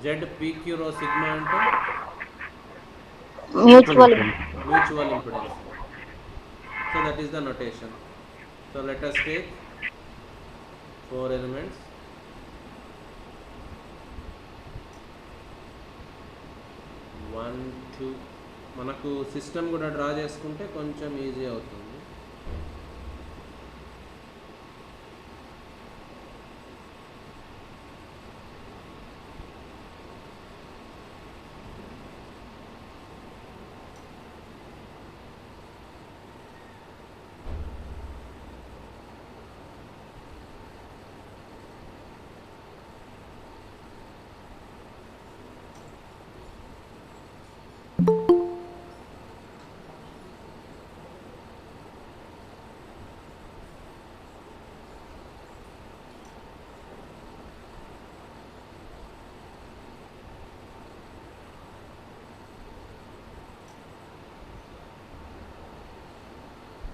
Z PQ rho sigma అంటే Mutual. mutual impedance. So that is the notation. So let us take 4 elements. One two మనకు system కూడా draw చేసుకుంటే కొంచెం easy అవుతుంది.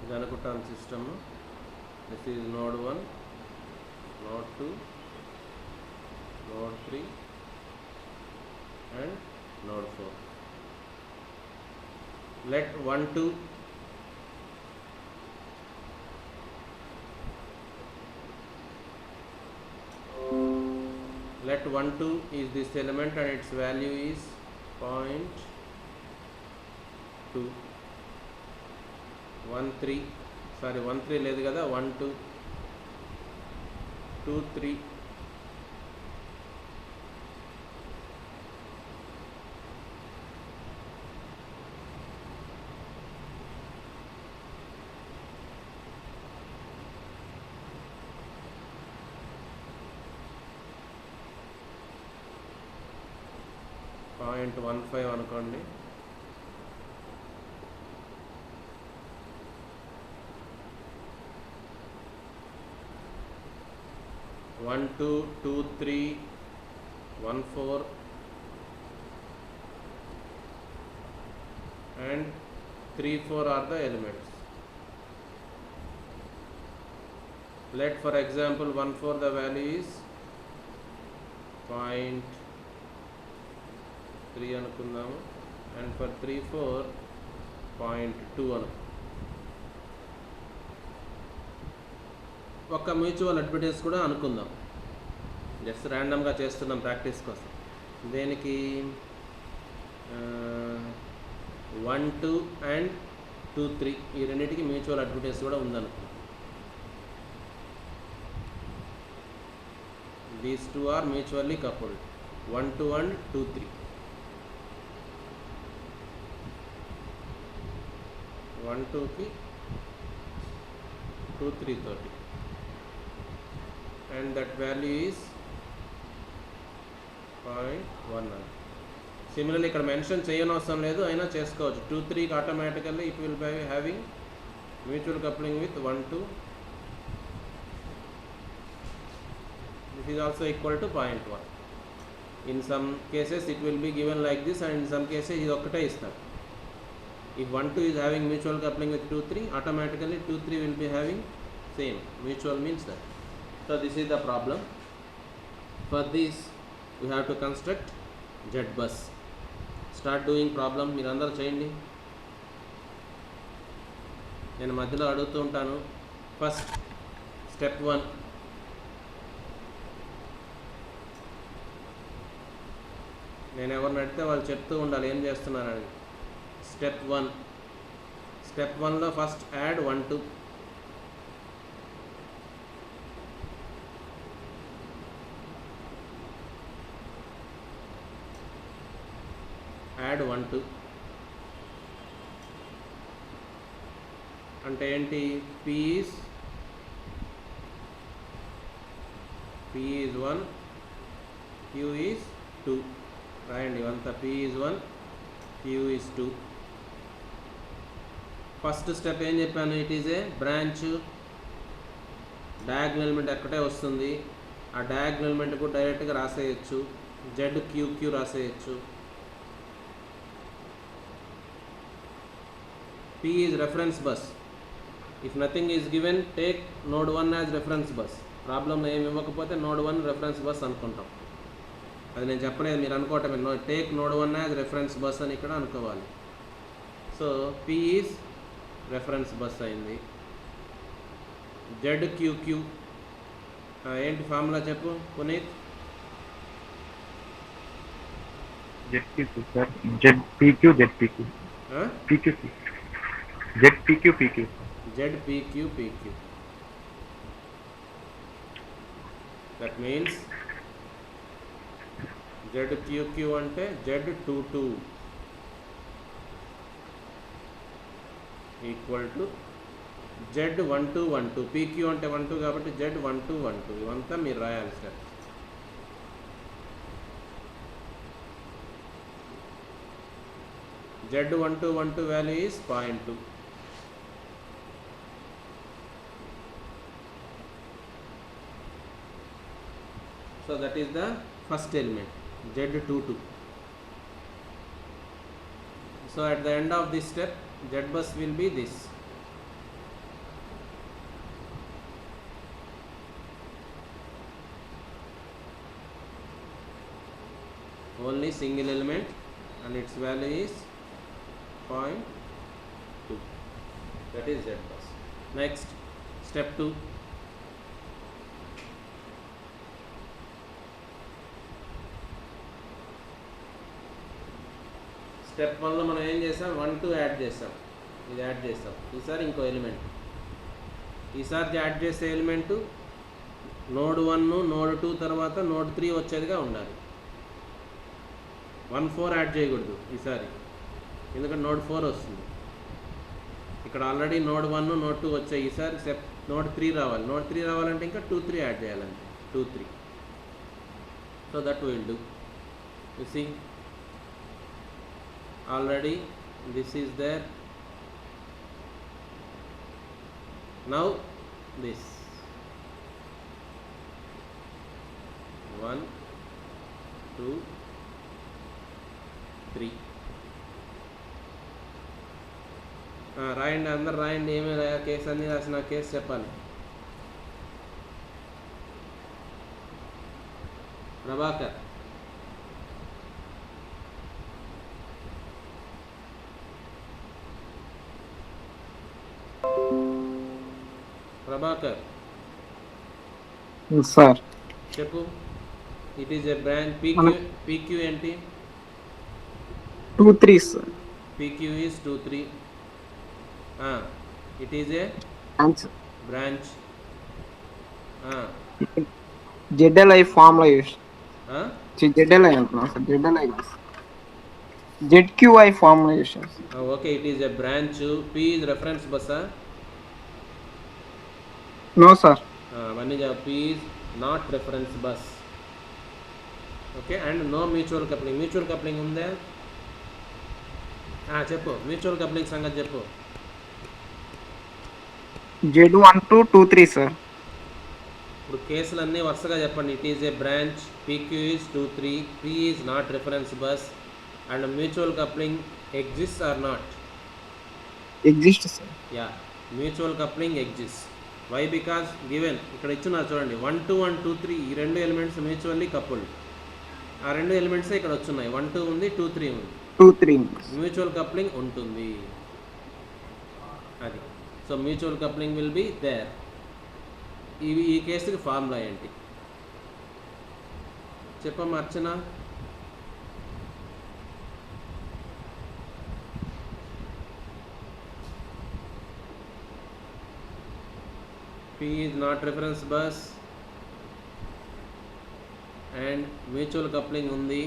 ఇది అనుకుంటాం system. This is node 1, node 2, node 3 and node 4. Let 1 2 let 1 2 is this element and its value is 0.2. 1 3 sorry 1 3 లేదు కదా 1 2 2 3 0.15 అనుకోండి. 1 2 2 3 1 4 and 3 4 are the elements. Let for example 1 4 the value is 0.3 అనుకుందాము and for 3 4 0.2 అను. ఒక mutual admittance కూడా అనుకుందాం. Just ర్యాండమ్గా చేస్తున్నాం practice కోసం. దేనికి 1 2 అండ్ 2 3 ఈ రెండింటికి మ్యూచువల్ అడ్మిటెన్స్ కూడా ఉందనుకుందాం. These two are mutually coupled 1 2 and 2 3. 1 2కి 2 3 తోటి and that value is 0.1. Similarly ఇక్కడ మెన్షన్ చేయనవసరం లేదు, అయినా చేసుకోవచ్చు. 2 3కి automatically it will buy having mutual coupling with 1 2. This is also equal to 0.1. In some cases it will be given like this and in some cases ఇది ఒక్కటే ఇస్తారు. If 1 2 is having mutual coupling with 2 3, automatically 2 3 will be having same. Mutual means that. So this is the problem. For this we have to construct Z bus. Start doing problem. మీరు అందరూ చేయండి. నేను మధ్యలో అడుగుతూ ఉంటాను. ఫస్ట్ స్టెప్ 1 నేను ఎవరిని అడిగితే వాళ్ళు చెప్తూ ఉండాలి ఏం చేస్తున్నారని. స్టెప్ 1లో ఫస్ట్ యాడ్ 1 2. యాడ్ 1 2 అంటే ఏంటి? P is 1, Q is 2 రాయండి. అంతా P is 1, Q is 2. First step ఏం చెప్పాను? It is a branch. Diagonal element ఎక్కడే వస్తుంది. ఆ డయాగ్నల్ ఎలిమెంట్కు డైరెక్ట్గా రాసేయచ్చు. ZQQ రాసేయచ్చు. P is reference bus. If nothing is given, take node 1 as reference bus. ప్రాబ్లంలో ఏమి ఇవ్వకపోతే node 1 reference bus అనుకుంటాం. అది నేను చెప్పలేదు, మీరు అనుకోవటమే. Take node 1 as reference bus అని ఇక్కడ అనుకోవాలి. So P is reference bus అయింది. ZQQ ఏంటి ఫార్ములా చెప్పు Puneeth. ZPQ sir, ZPQ PQ. ZPQ. That means ZQQ అంటే Z22 equal to Z1212. PQ అంటే 12 కాబట్టి Z1212. ఇవంతా మీరు రాయాలి sir. Z1212 value is 0.2. So that is the first element, Z22. So at the end of this step, Z bus will be this. Only single element and its value is 0.2. That is Z bus. Next, step 2. Step 1లో మనం ఏం చేసాం, 1 2 add చేసాం, ఇది add చేస్తాం. ఈసారి ఇంకో element, ఈసారి add చేసే ఎలిమెంటు నోడ్ 1 నోడ్ 2 తర్వాత నోడ్ 3 వచ్చేదిగా ఉండాలి. 1 4 యాడ్ చేయకూడదు ఈసారి, ఎందుకంటే నోడ్ 4 వస్తుంది. ఇక్కడ ఆల్రెడీ నోడ్ 1 నోడ్ 2 వచ్చాయి. ఈసారి స్టెప్ నోడ్ 3 రావాలి. నోడ్ 3 రావాలంటే ఇంకా 2 3 యాడ్ చేయాలంటే 2 3. So that will do. You see already this is there. Now this 1 2 3 రాయండి, అందరు రాయండి. ఏమేమి రాయా, కేసు అన్నీ రాసిన కేసు చెప్పాలి. ప్రభాకర్, ప్రభాకర్ సార్ చెప్పు. It is a branch. PQ ఏంటి? 2 3 sir. PQ is 2 3. It is a branch. ZLI formula use. ZLI అంటున్నా sir. ZLI ZQI formula use. Okay, it is a branch. P is reference bus. No sir. P is not reference bus. Okay, and no mutual coupling. Mutual coupling ఉందా? చెప్పు, mutual coupling సంగతి చెప్పు. Z12 2 3 sir. ఇప్పుడు కేసులన్నీ వరుసగా చెప్పండి. It is a branch, PQ is 2 3, P is not reference bus, and mutual coupling exists or not? Exist sir. Yeah, mutual coupling exists. Why? Because given ఇక్కడ ఇచ్చున్నారు చూడండి, 1 2 1 2 3 ఈ రెండు ఎలిమెంట్స్ మ్యూచువల్లీ కపుల్డ్. ఆ రెండు ఎలిమెంట్స్ ఇక్కడ వచ్చున్నాయి. 1 2 ఉంది, 2 3 ఉంది. 2 3 మ్యూచువల్ కప్లింగ్ ఉంటుంది అది. So mutual coupling will be there. ఈ కేసుకి ఫార్ములా ఏంటి చెప్పమ్మా Archana. P is not reference bus and mutual coupling ఉంది.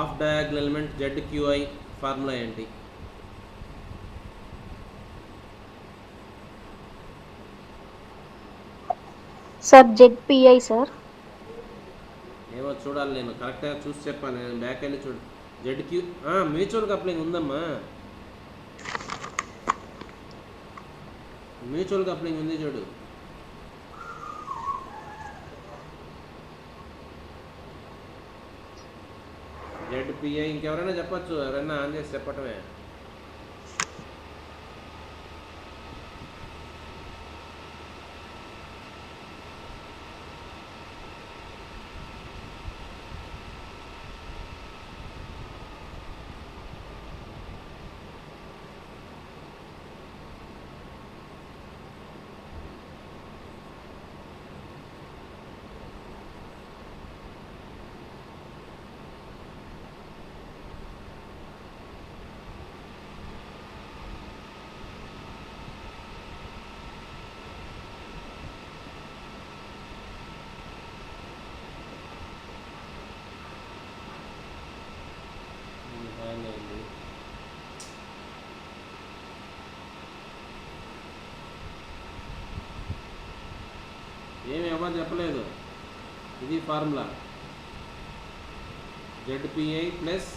Off diagonal element ZQI formula ఏంటి? Sir ZPI sir. ఏమో చూడాలి, నేను కరెక్ట్గా చూసి చెప్పాను. నేను బ్యాక్ వెళ్ళి చూడు. ZQ మ్యూచువల్ కప్లింగ్ ఉందమ్మా, మ్యూచువల్ కప్లింగ్ ఉంది చూడు. ZPI ఇంకెవరైనా చెప్పచ్చు, ఎవరైనా ఆన్ చేసి చెప్పటమే. చెప్పమా చెప్పలేదు, ఇది ఫార్ములా. ZPI ప్లస్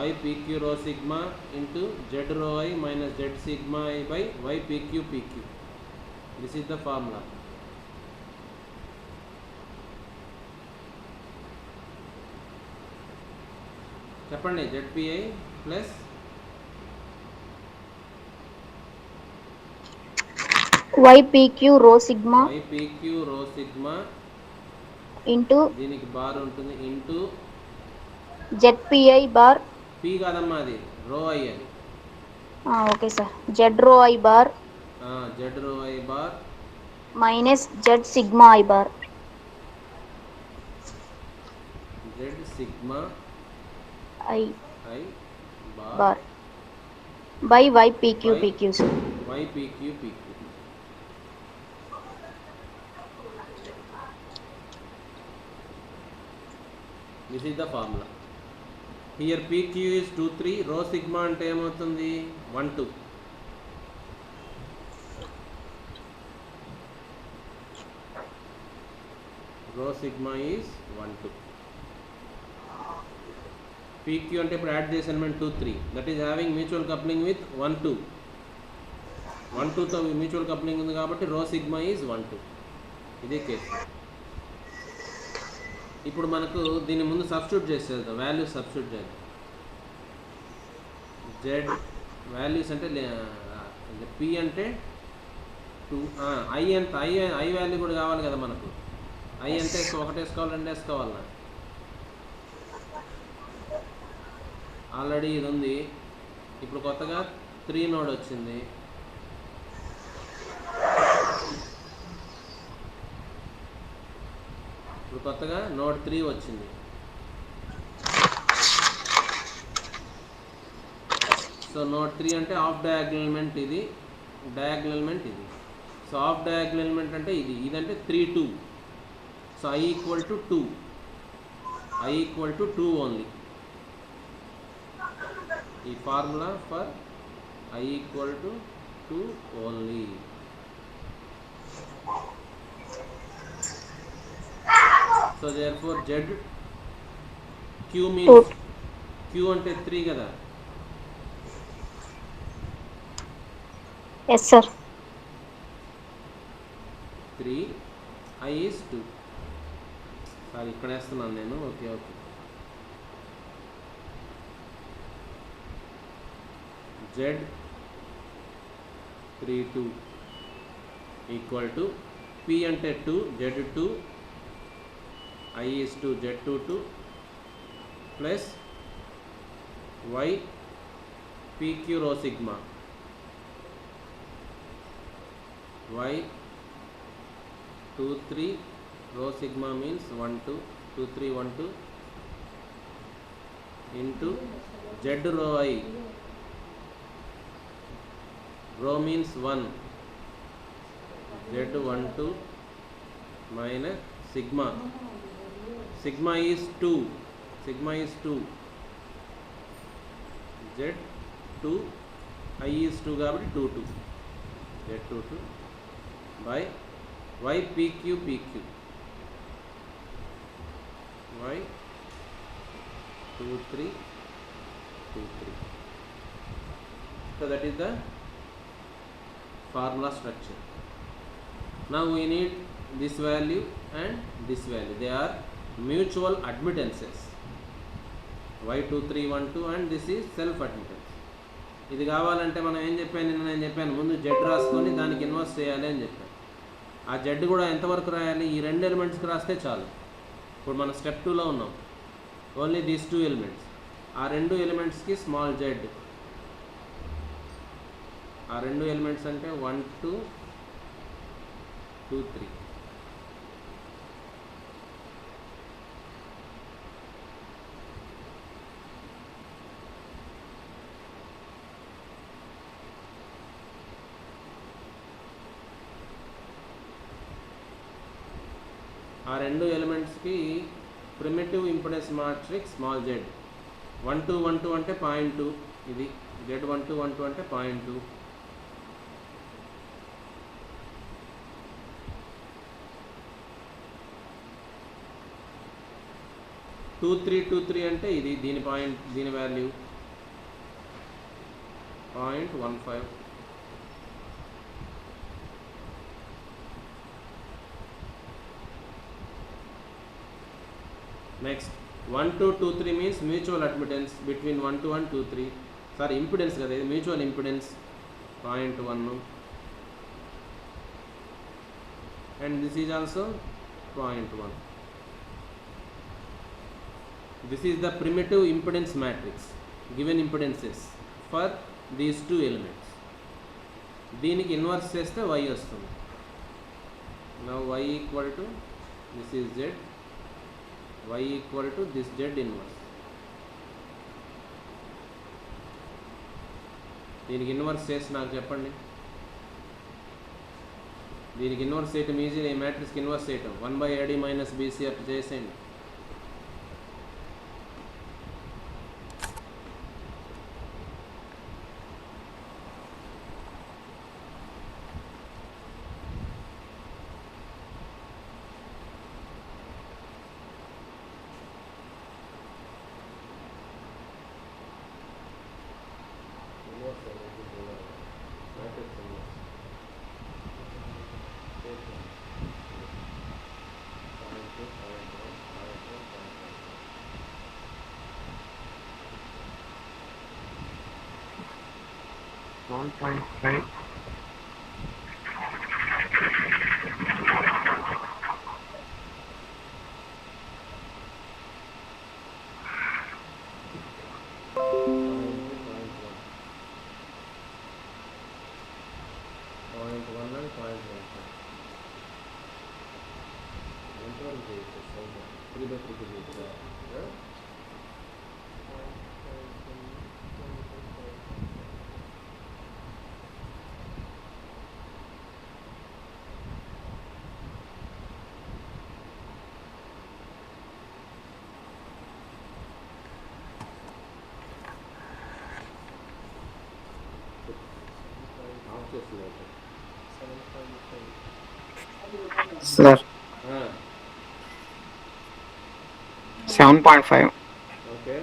YPQ రో సిగ్మా ఇంటూ Z రో I minus Z sigma I by YPQ PQ. This is the formula. చెప్పండి. ZPI ప్లస్ YPQ రో సిగ్మా YPQ రో సిగ్మా ఇంటూ దీనికి బార్ ఉంటుంది ఇంటూ ZPI బార్. P కాదమ్మా, అది రో I అది. Okay sir. Z రో I బార్ Z రో I bar minus Z sigma I bar. Z sigma I I bar by YPQ PQ sir. YPQ PQ. This is the formula. Here PQ is 2 3, రో sigma అంటే ఏమవుతుంది 1 2. రో sigma is 1 2. PQ అంటే ఇప్పుడు add చేసాను మనం 2 3, that is having mutual coupling with 1 2. 1 2తో mutual coupling ఉంది కాబట్టి రో సిగ్మా ఈజ్ 1 2. ఇదే కేసు. ఇప్పుడు మనకు దీని ముందు సబ్స్టిట్యూట్ చేసేద్దాం, వాల్యూస్ సబ్స్టిట్యూట్ చేద్దాం. జెడ్ వాల్యూస్ అంటే P అంటే 2, I ఎంత I వాల్యూ కూడా కావాలి కదా మనకు. I ఎంత ఒకటి వేసుకోవాలి, 2 వేసుకోవాలన్నా. ఆల్రెడీ ఇది ఉంది. ఇప్పుడు కొత్తగా 3 నోడ్ వచ్చింది. ఇప్పుడు కొత్తగా నోడ్ 3 వచ్చింది. సో నోడ్ 3 అంటే ఆఫ్ డయాగ్నల్ ఎలిమెంట్ ఇది, డయాగ్నల్ ఎలిమెంట్ ఇది. సో ఆఫ్ డయాగ్నల్ ఎలిమెంట్ అంటే ఇదంటే 3 2. So I equal to 2, I equal to 2 only. ఈ formula for I equal to 2 only. So therefore Z Q means Q అంటే 3 కదా. Yes sir. 3, I is 2. Sorry ఇక్కడ వేస్తున్నాను నేను. Okay okay. Z 3 2 equal to P అంటే 2, Z 2, I is 2, Z 2 2 plus Y PQ రో sigma Y 2 3 రో sigma means 1 2 2 3 1 2 into Z రో I, రో means 1, Z 1 2 minus sigma. Sigma is 2, sigma is 2, Z 2, I is 2 కాబట్టి 2 2, Z 2 2 by Y PQ PQ, Y 2 3 2 3. So that is the formula structure. Now we need this value and this value. They are mutual admittances. Y2 3 1 2 and this is self admittance. ఇది కావాలంటే మనం ఏం చెప్పాను నిన్న, నేను చెప్పాను ముందు Z రాసుకొని దానికి ఇన్వర్స్ చేయాలి అని చెప్పాను. ఆ Z కూడా ఎంతవరకు రాయాలి, ఈ 2 ఎలిమెంట్స్కి రాస్తే చాలు. ఇప్పుడు మనం స్టెప్ 2లో ఉన్నాం. Only these 2 elements. ఆ 2 ఎలిమెంట్స్కి స్మాల్ Z. ఆ 2 ఎలిమెంట్స్ అంటే 1 2 2 3. ఆ 2 ఎలిమెంట్స్కి primitive impedance matrix small Z. 1 2 1 2 అంటే 0.2, ఇది Z 1 2 1 2 అంటే 0.2. 2323 అంటే ఇది దీని పాయింట్, దీని value 0.15. Next 1223 means mutual admittance between 12 and 23. Sorry impedance కదా ఇది, mutual impedance 0.1 and this is also 0.1. This is the primitive impedance matrix, given impedances for these two elements. దీనికి ఇన్వర్స్ చేస్తే y వస్తుంది. Now y equal to this is z, y equal to this z inverse. దీనికి inverse చేసి నాకు చెప్పండి. దీనికి inverse చేయటం easy, ఈ మ్యాట్రిక్స్కి ఇన్వర్స్ చేయటం 1/AD మైనస్ BC అట్లా చేసేయండి. One point five. Sir, 7.5. Okay,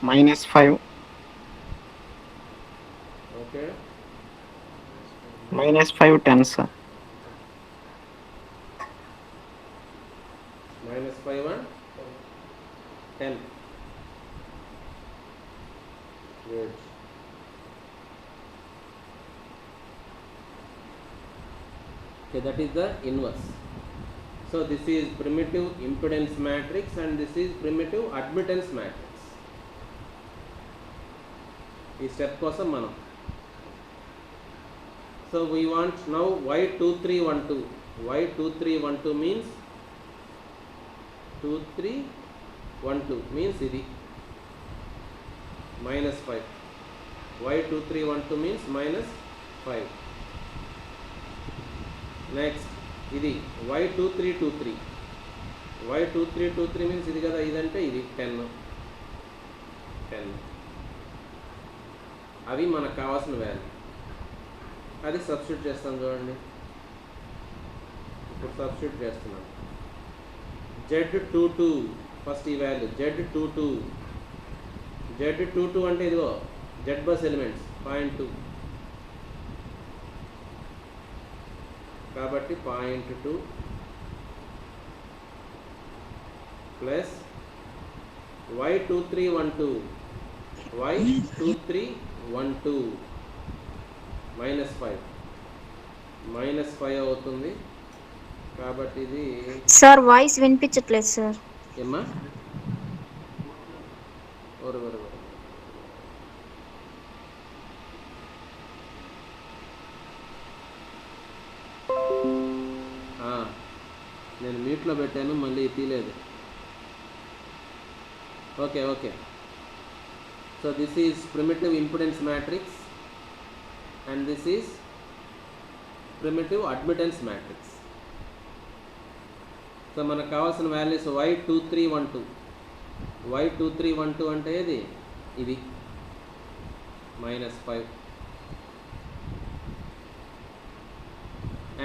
-5. Okay, -5, 10, sir. -5 and 10. Good. Okay, that is the inverse. So this is primitive impedance matrix and this is primitive admittance matrix. ఈ step కోసం మనం, so we want now y2312. y2312 means 2312 means ఇది -5. y2312 means -5. Next ఇది y2323. y2323 means ఇది కదా, ఇదంటే ఇది 10. అవి మనకు కావాల్సిన వాల్యూ, అది సబ్స్టిట్యూట్ చేస్తాం చూడండి. ఇప్పుడు సబ్స్టిట్యూట్ చేస్తున్నాం. z22 ఫస్ట్ ఈ వాల్యూ z22 అంటే ఇదిగో z బస్ ఎలిమెంట్స్ 0.2 కాబట్టి 0.2 ప్లస్ y2312 -5 అవుతుంది. కాబట్టి ఇది సార్ వాయిస్ వినిపించట్లేదు సార్. ఏమ్మా నేను మ్యూట్లో పెట్టాను, మళ్ళీ తీయలేదు. Okay. So this is primitive impedance matrix and this is primitive admittance matrix. So మనకు కావాల్సిన వాల్యూస్ y2312 అంటే ఇది -5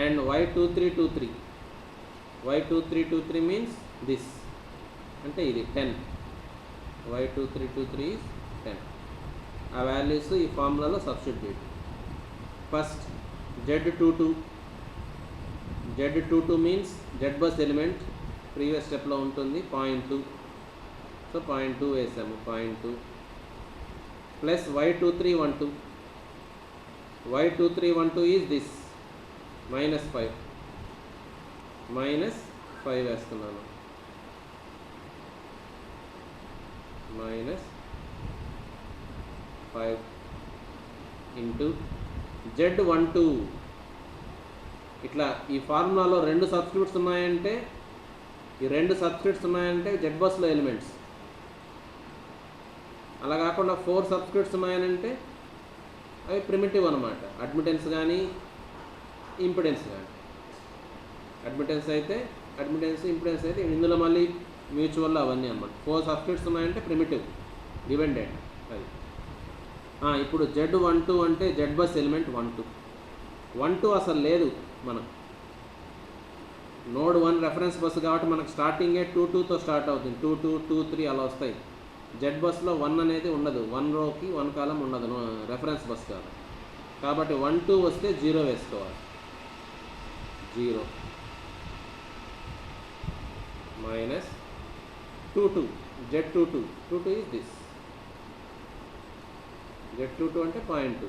and y2323 y2323 means this అంటే ఇది 10. y2323 is 10. ఆ వాల్యూస్ ఈ ఫార్ములాలో substitute. First z22 means Z bus element previous స్టెప్లో ఉంటుంది 0.2. సో 0.2 వేసాము. 0.2 ప్లస్ y2312 ఈజ్ దిస్ -5 వేస్తున్నాను. -5 ఇంటూ z12. ఇట్లా ఈ ఫార్ములాలో రెండు సబ్స్టిట్యూట్స్ ఉన్నాయంటే జెడ్ బస్లో ఎలిమెంట్స్. అలా కాకుండా 4 సబ్స్టిట్యూట్స్ ఉన్నాయనంటే అవి ప్రిమిటివ్ అనమాట. అడ్మిటెన్స్ కానీ ఇంపిడెన్స్ కానీ. అడ్మిటెన్స్ ఇంపిడెన్స్ అయితే ఇందులో మళ్ళీ మ్యూచువల్ అవన్నీ అన్నమాట. 4 సబ్స్టిట్యూట్స్ ఉన్నాయంటే ప్రిమిటివ్ డిపెండెంట్ అది. ఇప్పుడు z12 అంటే జెడ్ బస్ ఎలిమెంట్ 12 అసలు లేదు మనం. నోడ్ 1 రెఫరెన్స్ బస్సు కాబట్టి మనకు స్టార్టింగే 2తో స్టార్ట్ అవుతుంది. 2, 2, 3 అలా వస్తాయి. జెడ్ బస్లో 1 అనేది ఉండదు. 1 రోకి 1 కాలం ఉండదు రెఫరెన్స్ బస్ కాదు కాబట్టి 1, 2 వస్తే 0 వేసుకోవాలి. 0 -22 z22 is this. z22 అంటే 0.2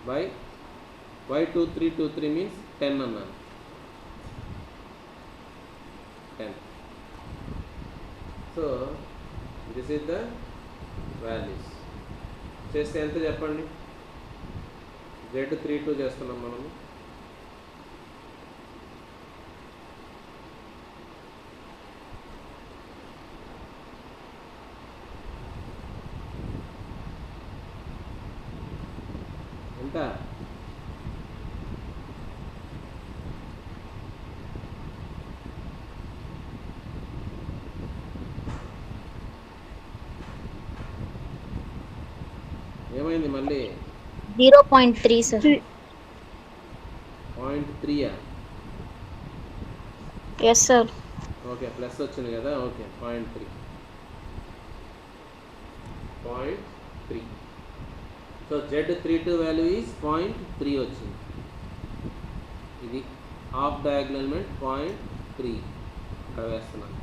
by y2323 means 10 అన్నాను. 10. So this is the values. చేస్తే ఎంత చెప్పండి? z32 చేస్తున్నాం మనము. ఎంత? ఏమైంది మళ్ళీ? 0.3 sir. 0.3 yes sir. Okay, plus వచ్చింది కదా. Okay, 0.3. So z32 value is 0.3 వచ్చింది. ఇది హాఫ్ డయాగ్నల్ ఎలిమెంట్ 0.3 ఇక్కడ వేస్తున్నాను.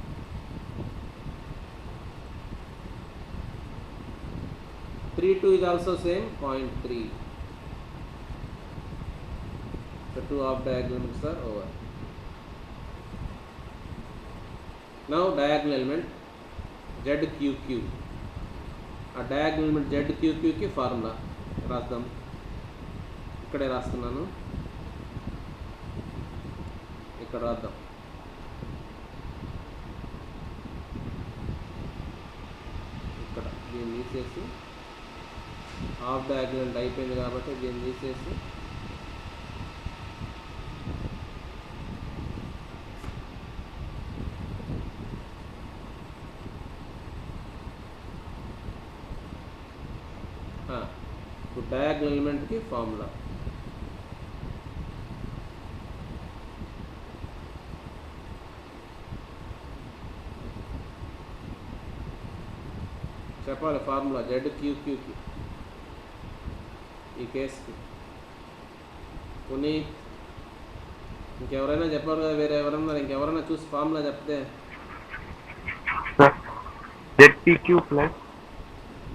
(3) is also same 0.3. So 2 half diagonal elements are over. Now diagonal element ZQQ. ఆ diagonal element ZQQ కి ఫార్ములా రాద్దాం. ఇక్కడే రాస్తున్నాను. ఇక్కడ రాద్దాం. ఇక్కడ దీన్ని తీసేసి హాఫ్ డయాగ్నల్ అయిపోయింది కాబట్టి దీన్ని తీసేసి ఇప్పుడు డయాగ్నల్ ఎలిమెంట్కి ఫార్ములా చెప్పాలి. ఫార్ములా ZQQకి ఈ కేసుకి. పునీత్ ఇంకెవరైనా చెప్పారు కదా? వేరే ఎవరన్నా ఇంకెవరైనా చూసి ఫార్ములా చెప్తే. ZPQ ప్లస్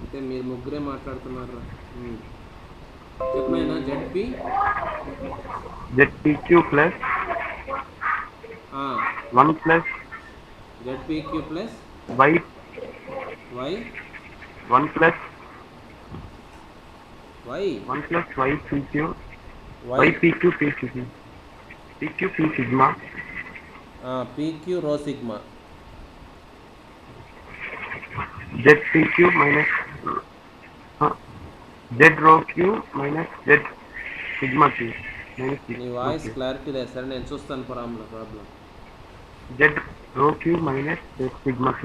అంటే మీరు ముగ్గురే మాట్లాడుతున్నారు. చెప్పినైనా ZPQ plus 1 plus ZPQ plus Y 1 plus YPQ YPQ PQ P sigma PQ రో సిగ్మా ZPQ మైనస్ Z రో Q minus Z sigma Q minus నీ వాయిస్ క్లారిటీ లేదు. సరే నేను చూస్తాను ప్రాబ్లం. Z రో Q minus Z sigma Q.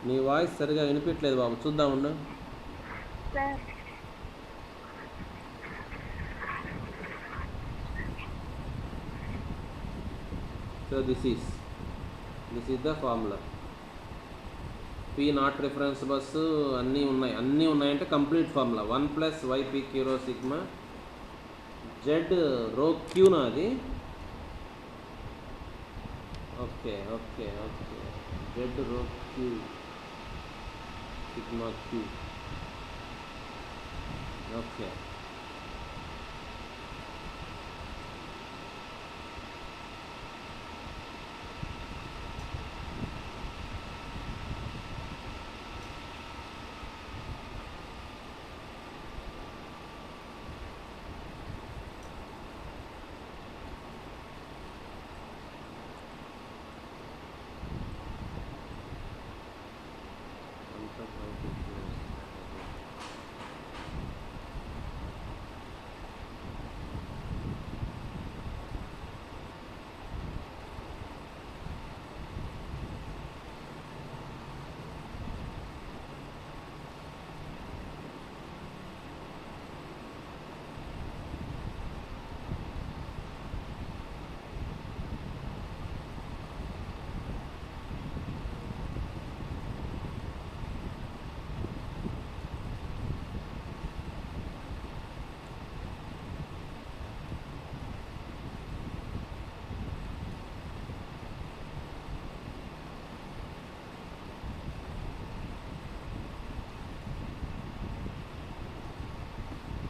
నీ voice సరిగా వినిపించలేదు బాబు. చూద్దాం ఉండు. So this is the formula. P not reference bus అన్నీ ఉన్నాయంటే complete formula 1 plus YP Q rho sigma Z rho క్యూనా అది okay Z rho Q sigma Q okay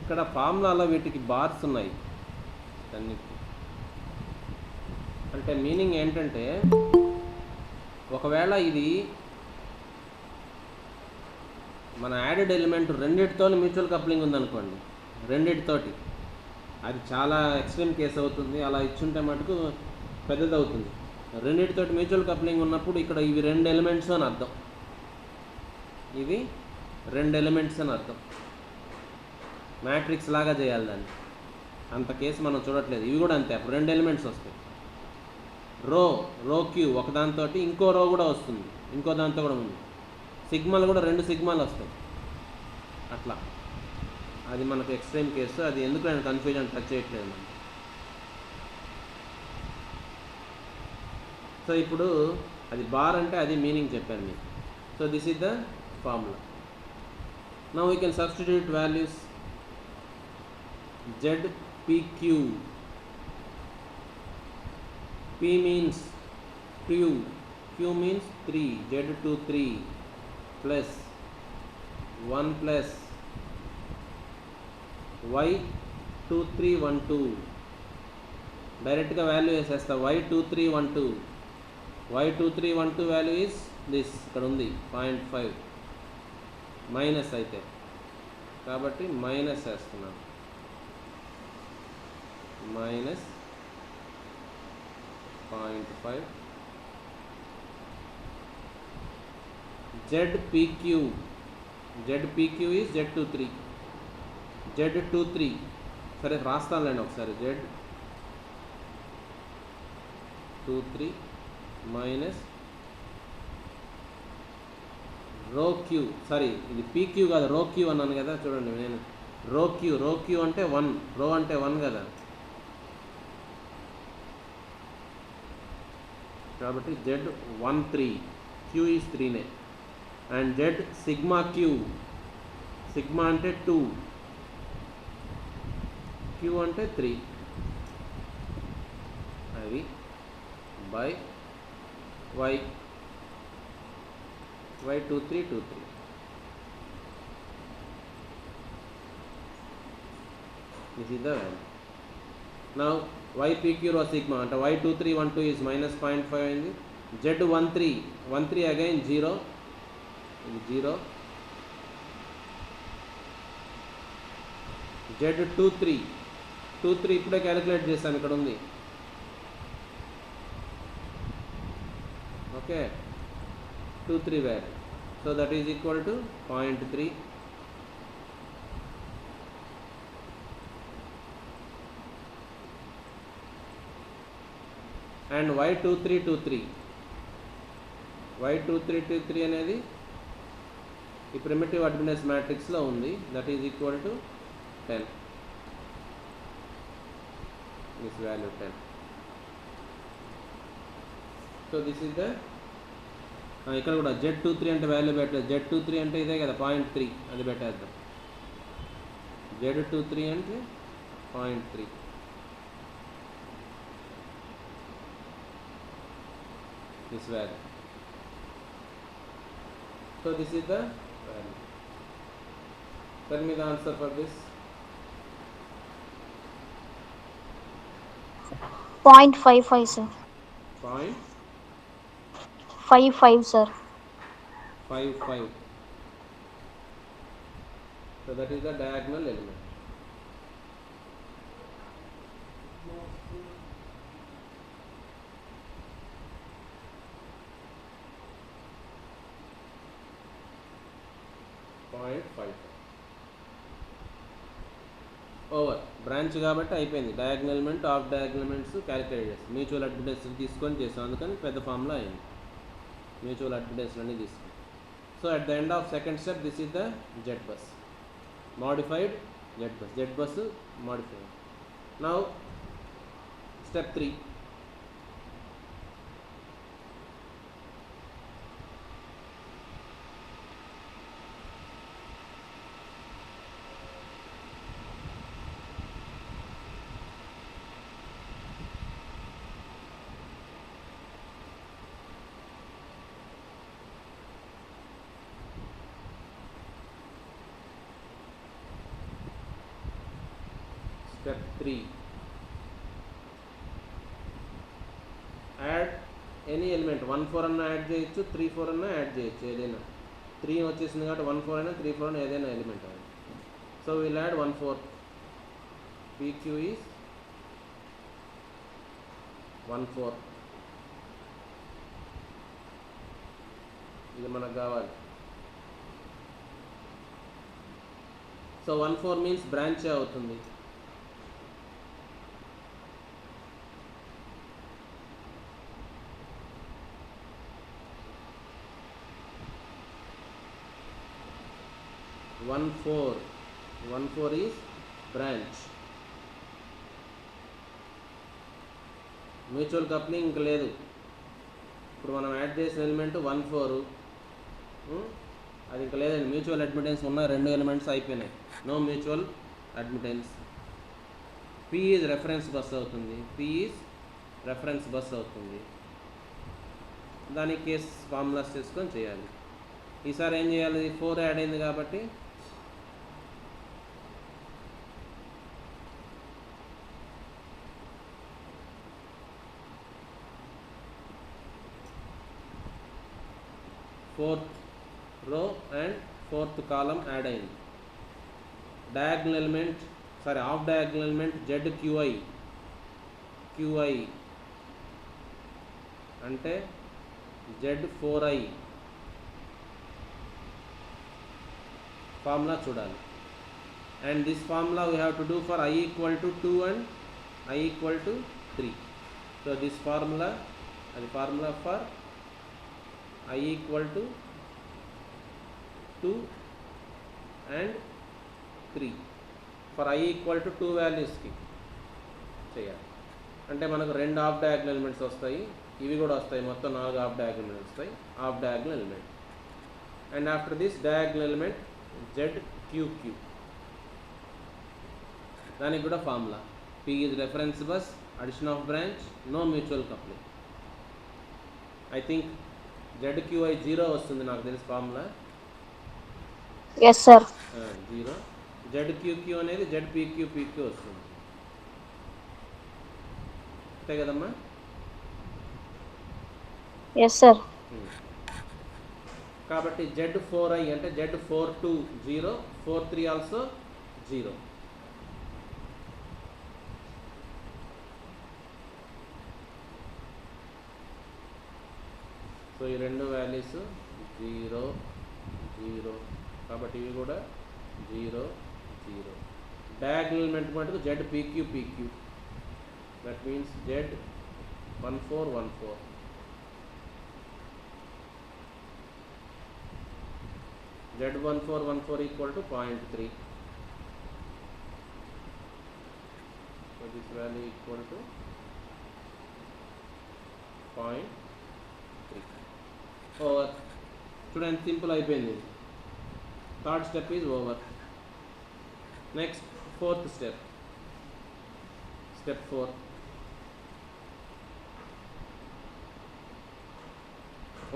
ఇక్కడ ఫార్ములాలో వీటికి బార్స్ ఉన్నాయి అన్నిటికీ. అంటే మీనింగ్ ఏంటంటే ఒకవేళ ఇది మన యాడెడ్ ఎలిమెంట్ రెండిటితో మ్యూచువల్ కప్లింగ్ ఉందనుకోండి, రెండిటితోటి అది చాలా ఎక్స్ట్రీమ్ కేసు అవుతుంది. అలా ఇచ్చుంటే మటుకు పెద్దది అవుతుంది. రెండిటితోటి మ్యూచువల్ కప్లింగ్ ఉన్నప్పుడు ఇక్కడ ఇవి 2 ఎలిమెంట్స్ అని అర్థం, ఇవి 2 ఎలిమెంట్స్ అని అర్థం. మ్యాట్రిక్స్ లాగా చేయాలి దాన్ని, అంత కేసు మనం చూడట్లేదు. ఇవి కూడా అంతే, అప్పుడు 2 ఎలిమెంట్స్ వస్తాయి. రో క్యూ ఒకదాంతో ఇంకో రో కూడా వస్తుంది, ఇంకో దాంతో కూడా ఉంది. సిగ్మాలు కూడా 2 సిగ్మాలు వస్తాయి అట్లా. అది మనకు ఎక్స్ట్రీమ్ కేసు. అది ఎందుకు నేను కన్ఫ్యూజన్ టచ్ చేయట్లేదు మనం. సో ఇప్పుడు అది బార్ అంటే అది మీనింగ్ చెప్పాను మీకు. So this is the formula. Now we can substitute values. ZPQ. P means Q. Q means 3. Z23 plus 1 plus Y2312. డైరెక్ట్గా వాల్యూ వేసేస్తా. Y2312. Y2312 value is this, ఇక్కడ ఉంది 0.5 మైనస్ అయితే, కాబట్టి మైనస్ వేస్తున్నాను. minus 0.5 ZPQ is Z23 సరే రాస్తానులేండి ఒకసారి. Z23 minus రో క్యూ, సారీ ఇది PQ కాదు, రో క్యూ అన్నాను కదా. చూడండి నేను రో క్యూ అంటే 1, రో అంటే 1 కదా. కాబట్టి Z13 Q ఈజ్ 3నే. And Z sigma Q, sigma అంటే 2, Q అంటే 3, అది by Y2323. This is the value. Now YPQ rho sigma అంటే Y2312 is minus 0.5 అయింది. Z13 again 0, ఇది 0. Z23 ఇప్పుడే క్యాలిక్యులేట్ చేశాను, ఇక్కడ ఉంది. Okay, 23 value. So that is equal to 0.3. And Y2323 అనేది ఈ ప్రిమిటివ్ అడ్మినెన్స్ మ్యాట్రిక్స్లో ఉంది. That is equal to 10. This value 10. So this is the ఇక్కడ కూడా Z23 అంటే వాల్యూ పెట్టలేదు. Z23 అంటే ఇదే కదా 0.3, అది పెట్టేద్దాం. Z23 అంటే 0.3. This value. So this is the value. Tell me the answer for this. 0.55, sir. 0.55. 55, sir. So that is the diagonal element. Over branch కాబట్టి అయిపోయింది. Diagonal element, off diagonal elements calculate చేస్తాం. Mutual admittance తీసుకొని చేస్తాం, అందుకని పెద్ద formula అయింది. Mutual admittance అన్నీ తీసుకుని. So at the end of second step this is the Z bus, modified Z bus modified. Now step 3. Step 3. Add any element. 1 4 అన్న add చేయొచ్చు, 3 4 అన్న యాడ్ చేయొచ్చు, ఏదైనా. 3 వచ్చేసింది కాబట్టి 1 4 అయినా 3 4 అయినా ఏదైనా ఎలిమెంట్ అది. So will add 1 4. PQ is 1 4. ఇది మనకు కావాలి. సో 1 4 మీన్స్ బ్రాంచ్ అవుతుంది. One four is branch. Mutual coupling ఇంకా లేదు. ఇప్పుడు మనం యాడ్ చేసిన ఎలిమెంట్ 1 4, అది ఇంకా లేదండి. మ్యూచువల్ అడ్మిటెన్స్ ఉన్న 2 ఎలిమెంట్స్ అయిపోయినాయి. No mutual admittance. P is reference bus అవుతుంది. దానికి కేస్ ఫార్ములాస్ చేసుకొని చేయాలి. ఈసారి ఏం చేయాలి? 4 యాడ్ అయింది కాబట్టి fourth row and fourth column add అయింది. Diagonal element off diagonal element ZQi అంటే Z4i ఫార్ములా చూడాలి. And this formula we have to do for I equal to 2 and I equal to 3. So this formula, అది formula for I equal to 2 and 3. For I equal to 2 వాల్యూస్కి చేయాలి. అంటే మనకు 2 of diagonal elements వస్తాయి, ఇవి కూడా వస్తాయి. మొత్తం 4 ఆఫ్ డయాగ్నల్ ఎలిమెంట్స్ వస్తాయి. Of diagonal element. And after this diagonal element ZQQ, దానికి కూడా formula. P is reference bus, addition of branch, no mutual coupling. I think ZQi 0 వస్తుంది నాకు తెలిసి ఫార్ములా. Yes, sir. 0. ZQQ అనేది ZPQ వస్తుంది. అంతే కదమ్మా? Yes, sir. కాబట్టి Z4i అంటే Z42 0, 43 ఆల్సో 0. సో ఈ 2 వాల్యూస్ 0 0, కాబట్టి ఇవి కూడా 0 0. డయాగ్నల్ ఎలిమెంట్ మటుకు ZPQ. That means Z1414. Z1414 equal to 0.3. So this value equal to 0.3. Over. చూడండి సింపుల్ అయిపోయింది. Third step is over. Next fourth step. Step 4.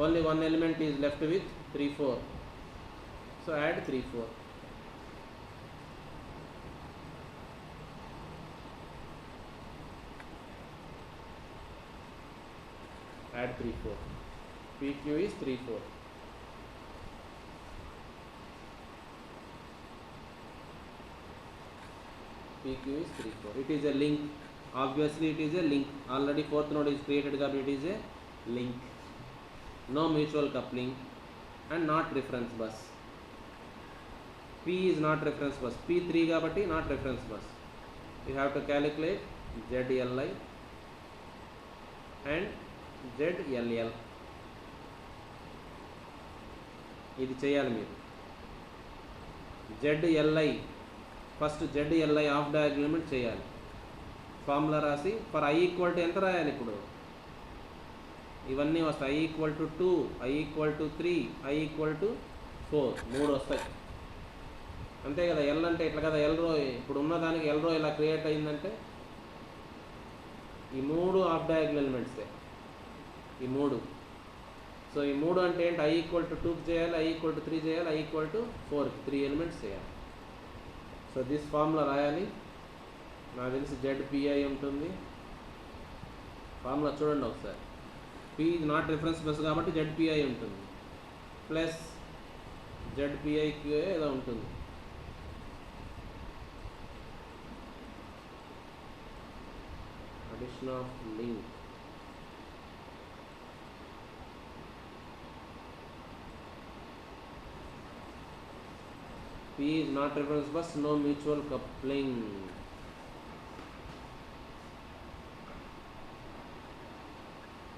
Only one element is left with 3 4. So add 3 4. Add 3 4. PQ is 3 4. PQ is 3 4. It is a link. Obviously it is a link. Already fourth node is created, it is a link. No mutual coupling and not reference bus. P is not reference bus. P3 kabatti not reference bus. You have to calculate ZLI and ZLL. ఇది చేయాలి మీరు. ZLI first ZLI of diagonal చేయాలి. Formula రాసి for I equal to ఎంత రాయాలి ఇప్పుడు? ఇవన్నీ వస్తాయి. I equal to 2, I equal to 3, I equal to 4, 3 వస్తాయి అంతే కదా. ఎల్ అంటే ఇట్లా కదా, ఎల్ రో ఇప్పుడు ఉన్నదానికి ఎల్ రో ఇలా క్రియేట్ అయిందంటే ఈ 3 ఆఫ్ డయాగ్నల్ ఎలిమెంట్సే ఈ 3. సో ఈ 3 అంటే ఏంటి? I ఈక్వల్ టు 2కి చేయాలి, I ఈక్వల్ టు 3 చేయాలి, I ఈక్వల్ టు 4కి 3 ఎలిమెంట్స్ చేయాలి. సో దిస్ ఫార్ములా రాయాలి. నాకు తెలిసి ZPI ఉంటుంది. ఫార్ములా చూడండి ఒకసారి. P నాట్ రిఫరెన్స్ బస్ కాబట్టి ZPI ఉంటుంది, ప్లస్ ZPIQA ఏదో ఉంటుంది. Addition of link. P is not reference bus, no mutual coupling.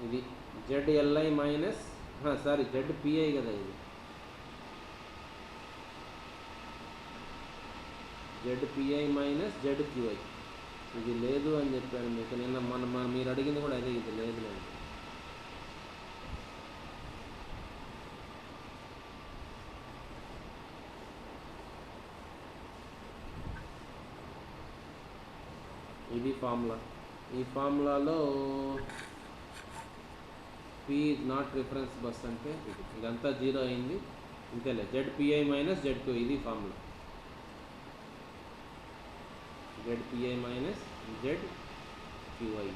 ఇది ZLI మైనస్ సారీ ZPI కదా, ఇది ZPI మైనస్ ZQI. ఇది లేదు అని చెప్పాను మీకు నిన్న. మన మీరు అడిగింది కూడా అదే, ఇది లేదు లేదు. ఇది ఫార్ములా. ఈ ఫార్ములాలో P నాట్ రిఫరెన్స్ బస్ అంటే ఇదంతా 0 అయింది ఇంతేలే. ZPI మైనస్ ZQI ఇది formula. ZPI minus ZQI.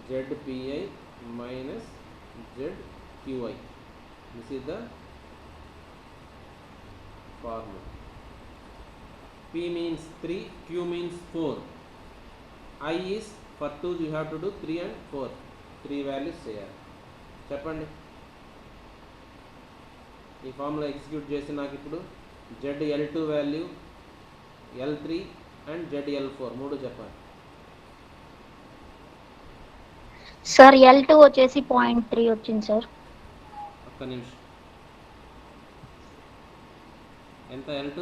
ZPI minus ZQI. This is the formula. P means 3, Q means 4. I is for 2 you have to do 3 and 4. 3 values చేయాలి. చెప్పండి. ఈ formula execute చేసి నాకు ఇప్పుడు ZL2 value, L3 and ZL4 3 చెప్పాలి. Sir L2 వచ్చేసి 0.3 వచ్చింది sir. ఒక్క నిమిషం. ఎంత L2?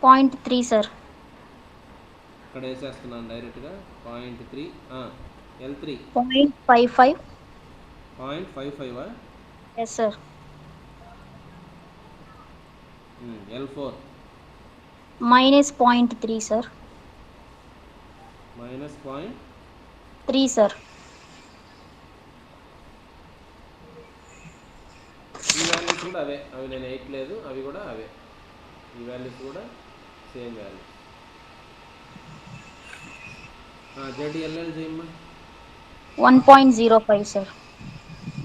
0.3 సార్. ఇక్కడ వేసేస్తున్నాను డైరెక్ట్గా. 0.3. L3 0.55. 0.55. Yes sir. L4 minus 0.3 sir. Minus 0.3 sir. ఈ వాల్యూస్ కూడా అవే, అవి నేను వేయట్లేదు, అవి కూడా అవే. ఈ వాల్యూస్ కూడా సేమ్ వాల్యూ. ZLL చేయమ్మా. 1.05 సార్.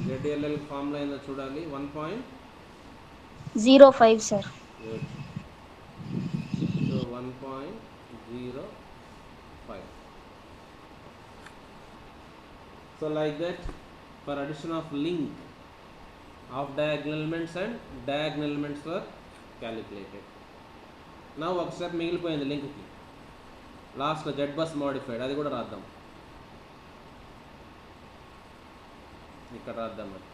ZLL ఫార్ములా ఏందో చూడాలి. 1.05 sir. So 1.05. So like that, for addition of link of diagonal elements and diagonal elements were calculated. Now ఒక స్టెప్ మిగిలిపోయింది లింక్కి. లాస్ట్లో Z bus modified, అది కూడా రాద్దాం. ఇక్కడ రాద్దాం. మరి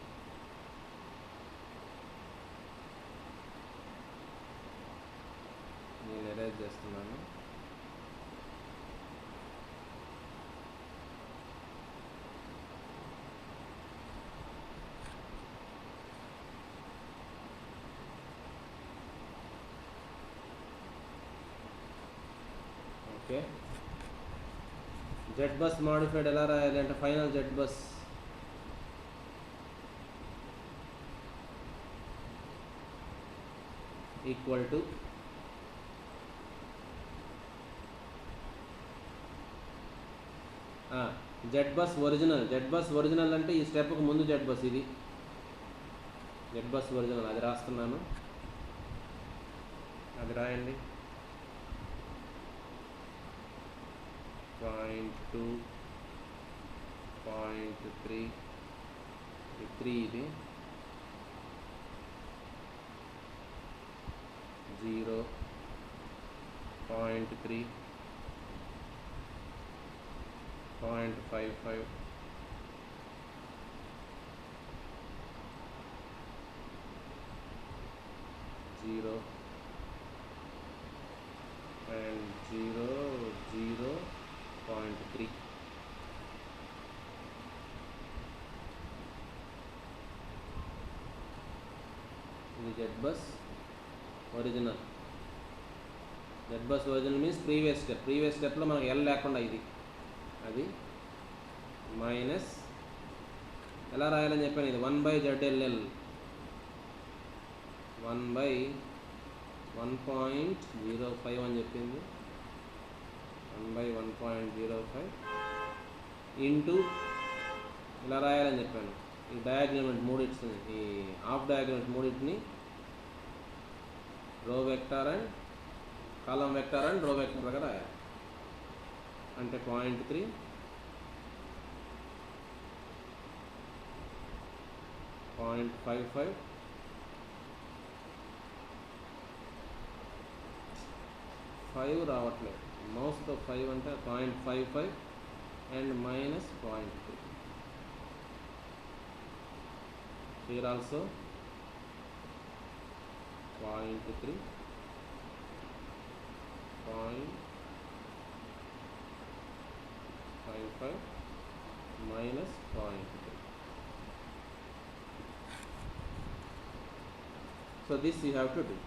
ఎరేజ్ చేస్తున్నాను. ఓకే, జెడ్ బస్ మాడిఫైడ్ ఎలా రాయాలి అంటే final Z bus equal to Z bus original. Z bus original అంటే ఈ స్టెప్కి ముందు జెడ్ బస్, ఇది జెడ్ బస్ ఒరిజినల్, అది రాస్తున్నాను. అది రాయండి. 0.2 0.3 3 ఇది 0 0.3 0.55 0 and 0 0.3. ఇది Z bus original. Z bus original means previous స్టెప్లో మనకు ఎల్ లేకుండా ఇది, అది మైనస్ ఎలా రాయాలని చెప్పాను, ఇది 1/ZLL 1/1.05 అని చెప్పింది. 1/1.05 ఇంటూ ఇలా రాయాలని చెప్పాను. ఈ డయాగ్నమెంట్ మూడింటిని, ఈ హాఫ్ డయాగ్నమెంట్ మూడింటిని రో vector and column vector and రో వెక్టార్గా రాయాలి. అంటే 0.3 0.55 5 రావట్లేదు మౌస్తో, 5 అంటే 0.55 and minus 0.3. here also 0.3 0.55 minus 0.3. So this you have to do,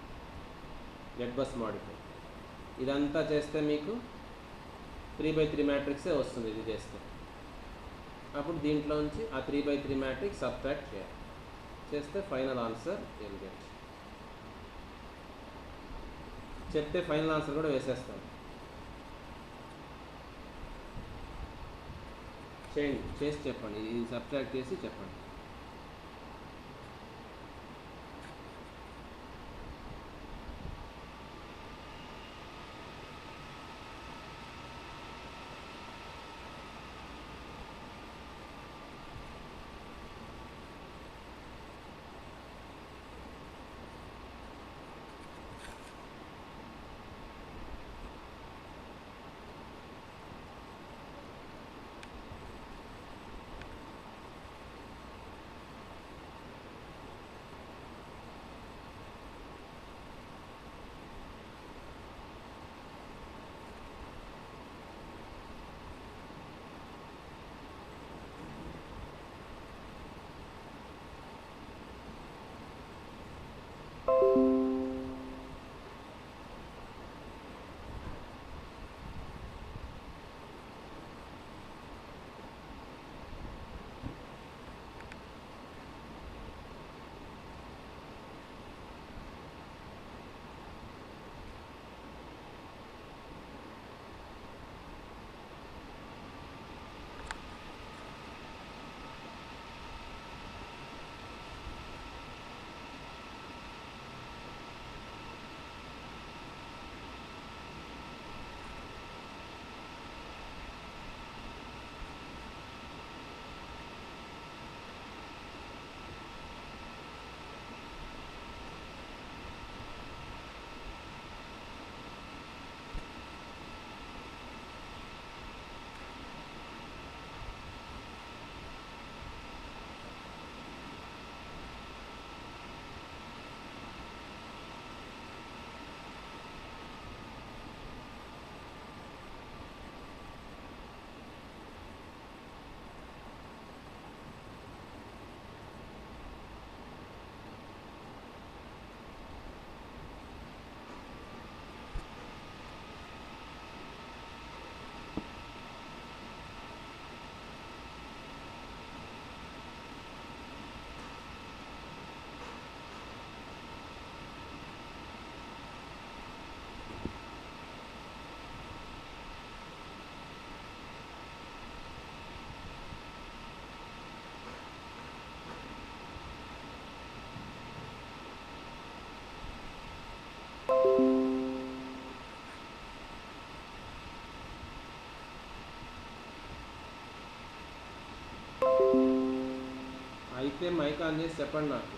Z bus modify. ఇదంతా చేస్తే మీకు 3/3 మ్యాట్రిక్సే వస్తుంది. ఇది చేస్తే అప్పుడు దీంట్లో నుంచి ఆ 3/3 మ్యాట్రిక్స్ సబ్ట్రాక్ట్ చేయాలి. చేస్తే ఫైనల్ ఆన్సర్ విల్ గెట్. చెప్తే ఫైనల్ ఆన్సర్ కూడా వేసేస్తాను. చేయండి, చేసి చెప్పండి. ఇది సబ్ట్రాక్ట్ చేసి చెప్పండి. అయితే మైక్ ఆన్ చేసి చెప్పండి నాకు.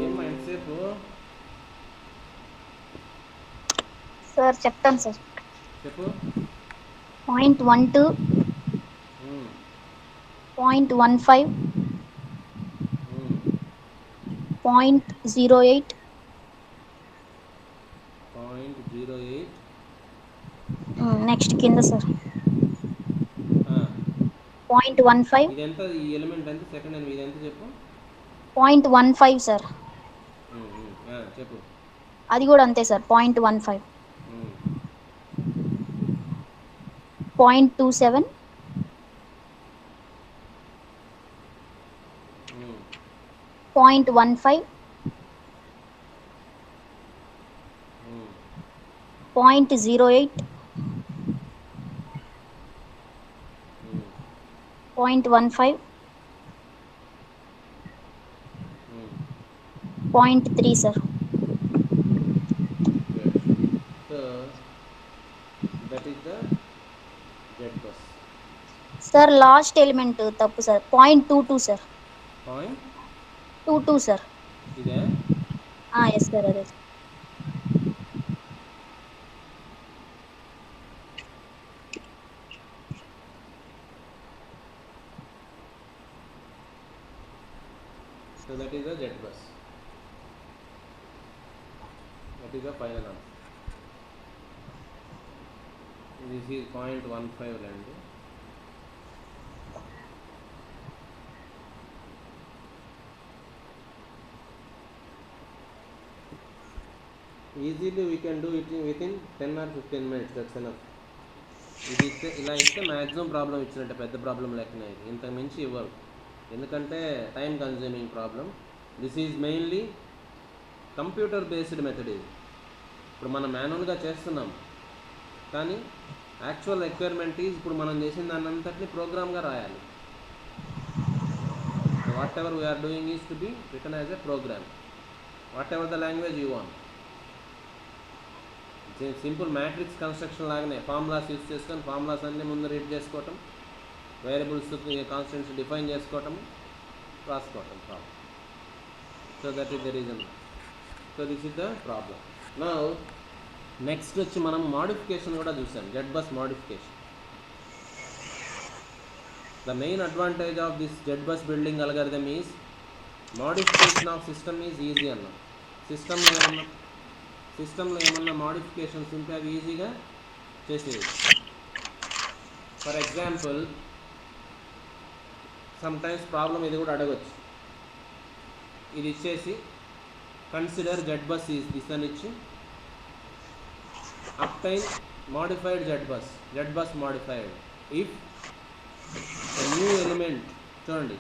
ఏమ్మా ఎంతసేపు? సార్ చెప్తాను సార్. చెప్పు. 0.12, 0.15, 0.08, 0.08. నెక్స్ట్ కింద సార్ 0.15, ఇది ఎంత? ఈ ఎలిమెంట్ ఎంత? సెకండ్ అని ఇది ఎంత చెప్పు. 0.15 సార్. చెప్పు. అది కూడా అంతే sir, 0.15, 0.27, 0.15, 0.08, 0.15, 0.3 sir. So that is the Z bus. Sir last element తప్పు సార్, 0.22 సార్. 0.22 సార్. ఇదే? ఎస్ సార్, అదే. So that is the Z bus. That is the final answer. This is 0.15 land. Easily we can do it within 10 or 15 minutes. That's enough. ఇది ఇస్తే ఇలా ఇస్తే maximum problem ఇచ్చినట్టే, పెద్ద problem లేకుండా. ఇది ఇంతకు మించి ఇవ్వరు, ఎందుకంటే time consuming problem. This is mainly computer based method. ఇది ఇప్పుడు మనం మాన్యువల్గా చేస్తున్నాం, కానీ యాక్చువల్ రిక్వైర్మెంట్ ఈజ్ ఇప్పుడు మనం చేసిన దాన్ని అంతటిని ప్రోగ్రామ్గా రాయాలి. Whatever we are doing is to be written as a program, whatever the language you want. Simple matrix construction లాగానే ఫార్ములాస్ యూజ్ చేసుకొని ఫార్ములాస్ అన్నీ ముందు రీడ్ చేసుకోవటం, వేరియబుల్స్ కాన్స్టెంట్స్ డిఫైన్ చేసుకోవటం, రాసుకోవటం problem. So that is the reason. So this is the problem. Now next వచ్చి మనం modification కూడా చూసాం, Z bus modification. The main advantage of this ZBus building algorithm is modification of system is easy అన్న. సిస్టంలో ఏమన్నా modifications ఉంటే అవి ఈజీగా చేసేయచ్చు. ఫర్ ఎగ్జాంపుల్ సమ్టైమ్స్ ప్రాబ్లం ఇది కూడా అడగచ్చు. ఇది ఇచ్చేసి కన్సిడర్ ZBus ఈజ్ దిస్ అని ఇచ్చి obtain modified ZBus modified if a new element, చూడండి,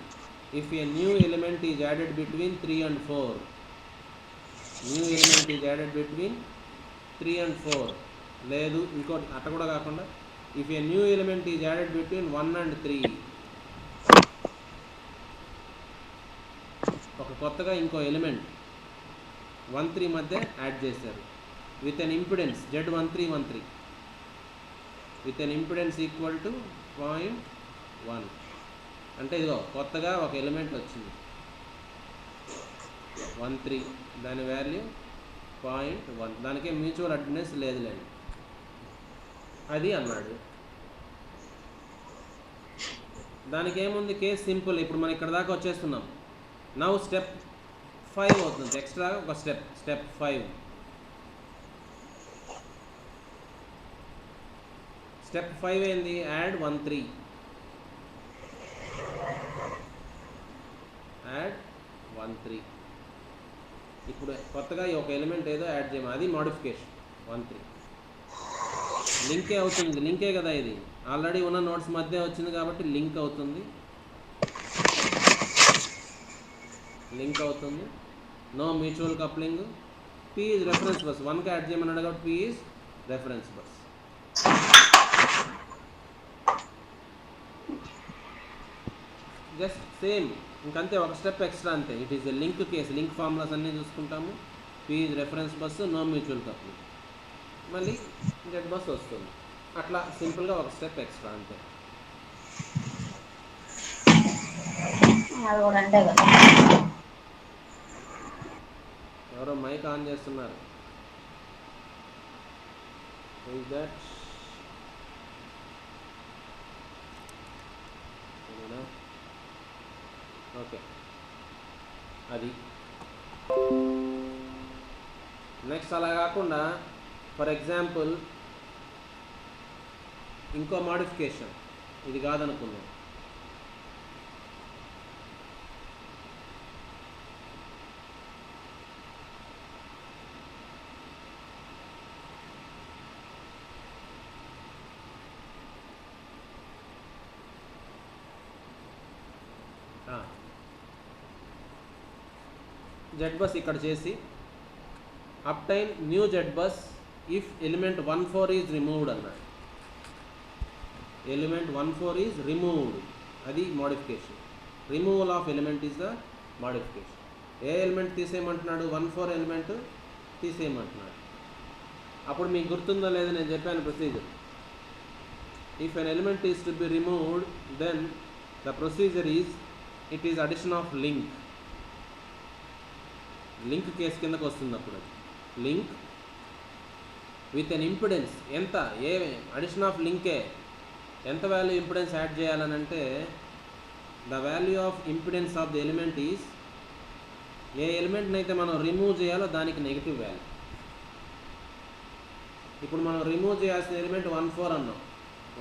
if a new element is added between 3 and 4, new element is added between 3 and 4, లేదు ఇంకోటి అట్ట కూడా కాకుండా if a new element is added between 1 and 3, ఒక కొత్తగా ఇంకో ఎలిమెంట్ 1 3 మధ్య యాడ్ చేశారు with an impedance Z1313 with an impedance equal to 0.1, అంటే ఇదిగో కొత్తగా ఒక ఎలిమెంట్ వచ్చింది 13, దాని వాల్యూ 0.1, దానికే మ్యూచువల్ అటెండెన్స్ లేదులేండి అది అన్నాడు. దానికి ఏముంది, కేస్ సింపుల్. ఇప్పుడు మనం ఇక్కడ దాకా వచ్చేస్తున్నాం. నౌ స్టెప్ 5 అవుతుంది, ఎక్స్ట్రా ఒక స్టెప్ 5. స్టెప్ 5 ఏంది, యాడ్ 1 3, యాడ్ 1 3. ఇప్పుడు కొత్తగా ఈ ఒక ఎలిమెంట్ ఏదో యాడ్ చేయమని, అది మోడిఫికేషన్ 1 3. లింకే అవుతుంది, లింకే కదా ఇది, ఆల్రెడీ ఉన్న నోట్స్ మధ్య వచ్చింది కాబట్టి లింక్ అవుతుంది. No mutual coupling. P is reference bus, 1కి యాడ్ చేయమన్నాడు కాబట్టి P is reference bus. Just same, ఇంకంతే, ఒక స్టెప్ ఎక్స్ట్రా అంతే. It is a link case, link formulas అన్నీ చూసుకుంటాము. P is reference bus, no mutual coupling, మళ్ళీ ZBus వస్తుంది. అట్లా సింపుల్గా ఒక స్టెప్ ఎక్స్ట్రా అంతే. ఎవరో మైక్ ఆన్ చేస్తున్నారు. Is that ఓకే, అది. నెక్స్ట్ అలా కాకుండా ఫర్ ఎగ్జాంపుల్ ఇంకో మోడిఫికేషన్, ఇది కాదనుకుందాం. ZBus ఇక్కడ చేసి obtain new ZBus if element 14 is removed అన్నాడు. ఎలిమెంట్ 14 is removed, అది modification. Removal of element is the modification. ఏ ఎలిమెంట్ తీసేయమంటున్నాడు, 14 ఎలిమెంట్ తీసేయమంటున్నాడు. అప్పుడు మీకు గుర్తుందో లేదో నేను చెప్పాను procedure. If an element is to be removed then the procedure is it is addition of link case కిందకు వస్తుంది. అప్పుడు లింక్ విత్ అన్ ఇంపిడెన్స్, ఎంత, ఏ అడిషన్ ఆఫ్ లింకే, ఎంత వాల్యూ ఇంపిడెన్స్ యాడ్ చేయాలని అంటే the value of impedance of the element is, ఏ ఎలిమెంట్ని అయితే మనం రిమూవ్ చేయాలో దానికి నెగిటివ్ వాల్యూ. ఇప్పుడు మనం రిమూవ్ చేయాల్సిన ఎలిమెంట్ 14 అన్నాం,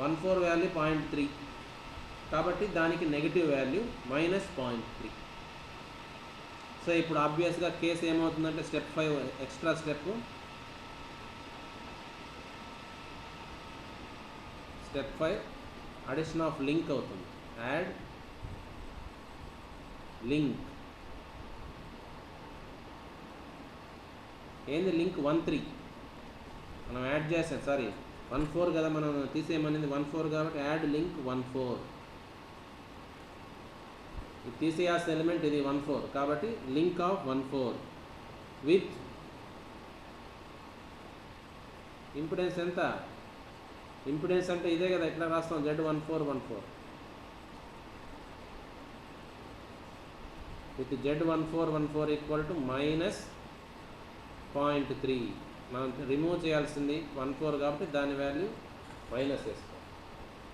14 వాల్యూ 0.3, కాబట్టి దానికి నెగిటివ్ వాల్యూ -0.3. సో ఇప్పుడు ఆబ్వియస్గా కేసు ఏమవుతుందంటే step 5 extra step 5 addition of link అవుతుంది. యాడ్ లింక్, ఏంది లింక్ 13 మనం యాడ్ చేసాం, సారీ 14 కదా మనం తీసేయమనేది 14 కాబట్టి యాడ్ లింక్ 14. ఇది తీసేయాల్సిన ఎలిమెంట్ ఇది 14 కాబట్టి లింక్ ఆఫ్ 14 విత్ ఇంపిడెన్స్ ఎంత, ఇంపిడెన్స్ అంటే ఇదే కదా, ఇట్లా రాస్తాం Z1414 with Z1414 equal to -0.3. మనం రిమూవ్ చేయాల్సింది 14 కాబట్టి దాని వాల్యూ మైనస్ వేస్తాం.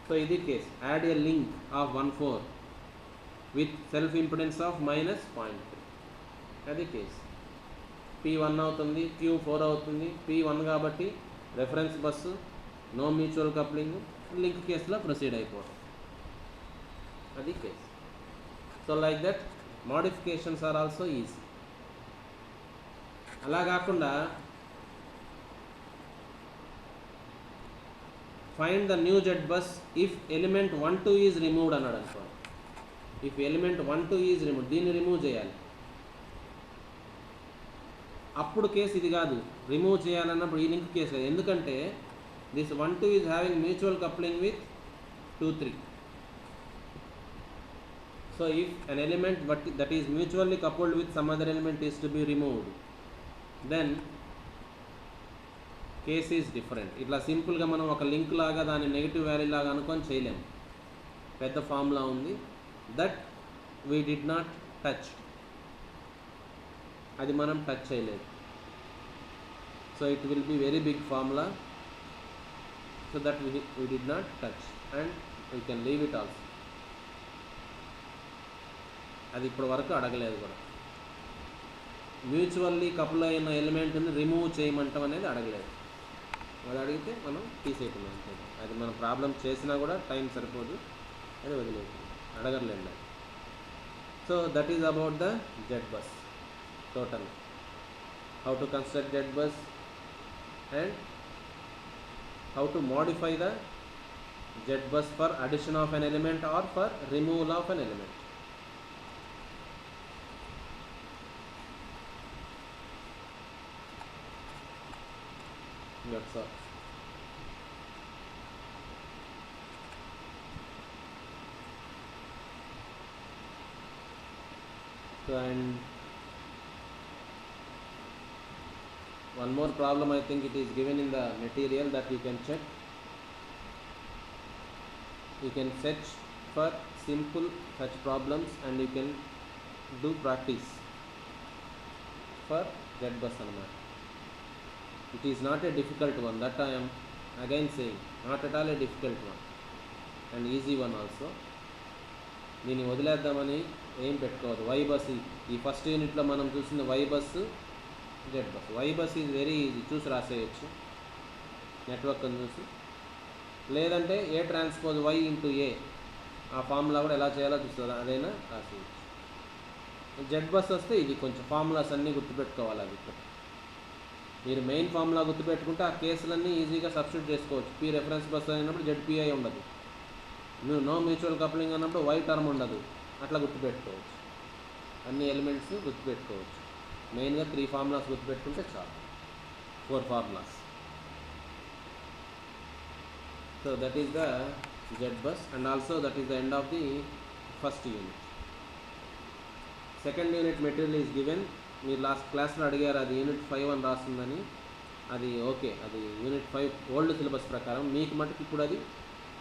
So ఇది case, add a link of 1,4 with self impedance of -0.3. అది కేస్. P1 అవుతుంది, Q4 అవుతుంది. P1 కాబట్టి reference bus, no mutual coupling, link కేసులో ప్రొసీడ్ అయిపోవడం. అది case. So like that modifications are also easy. అలా కాకుండా find the new Z bus if element 1, 2 is removed అన్నాడు అనుకోండి. ఇఫ్ ఎలిమెంట్ 1, 2 ఈజ్ రిమూవ్డ్, దీన్ని రిమూవ్ చేయాలి. అప్పుడు కేసు ఇది కాదు, రిమూవ్ చేయాలన్నప్పుడు ఈ లింక్ కేసు కాదు. ఎందుకంటే this 1, 2 is having mutual coupling with 2, 3. So if an element that is mutually coupled with some other element is to be removed, then case is different. ఇట్లా సింపుల్గా మనం ఒక లింక్ లాగా దాన్ని నెగిటివ్ వాల్యూ లాగా అనుకొని చేయలేము. పెద్ద ఫార్ములా ఉంది, that we did not touch, అది మనం టచ్ చేయలేదు. So it will be very big formula, so that we did not touch and we can leave it also. అది ఇప్పటి వరకు అడగలేదు కూడా. మ్యూచువల్లీ కపుల్ అయిన ఎలిమెంట్ని రిమూవ్ చేయమంటాం అనేది అడగలేదు. అది అడిగితే మనం తీసేయకుండా అంతే. అది మనం ప్రాబ్లం చేసినా కూడా టైం సరిపోదు, అది వదిలేస్తుంది, అడగర్లేదు. So that is about the Z bus total. How to construct Z bus and how to modify the Z bus for addition of an element or for removal of an element. That's all. So, and one more problem, I think it is given in the material that you can check. You can search for simple such problems and you can do practice for Z bus anamata. It is not a difficult one, that I am again saying, not at all a difficult one, and easy one also. దీన్ని వదిలేద్దామని ఏం పెట్టుకోవద్దు. Why bus, ఈ first యూనిట్లో మనం చూసిన Y bus, Z bus. Y bus is very easy, చూసి రాసేయచ్చు network అని చూసి. లేదంటే A transpose Y into A, ఆ ఫార్ములా కూడా ఎలా చేయాలో చూస్తుంది, అదైనా రాసేయచ్చు. జెడ్ బస్ వస్తే ఇది కొంచెం ఫార్ములాస్ అన్నీ గుర్తుపెట్టుకోవాలి. అది మీరు మెయిన్ ఫార్ములా గుర్తుపెట్టుకుంటే ఆ కేసులన్నీ ఈజీగా సబ్స్టిట్యూట్ చేసుకోవచ్చు. పీ రెఫరెన్స్ బస్ అయినప్పుడు జెడ్పీఐ ఉండదు, నో మ్యూచువల్ కప్లింగ్ అన్నప్పుడు వై టర్మ్ ఉండదు. అట్లా గుర్తుపెట్టుకోవచ్చు, అన్ని ఎలిమెంట్స్ గుర్తుపెట్టుకోవచ్చు. మెయిన్గా 3 ఫార్ములాస్ గుర్తుపెట్టుకుంటే చాలు, 4 formulas. So that is the Z bus and also that is the end of the first unit. Second unit material is given. మీరు లాస్ట్ క్లాస్లో అడిగారు అది యూనిట్ 5 అని రాస్తుందని. అది ఓకే, అది యూనిట్ 5 ఓల్డ్ సిలబస్ ప్రకారం. మీకు మటుకు ఇప్పుడు అది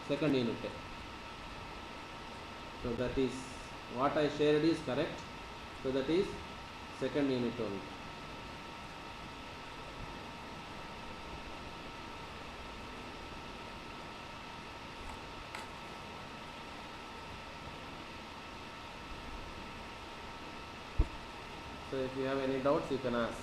సెకండ్ యూనిటే. So that is what I shared is correct. So that is second unit only. So if you have any doubts, you can ask.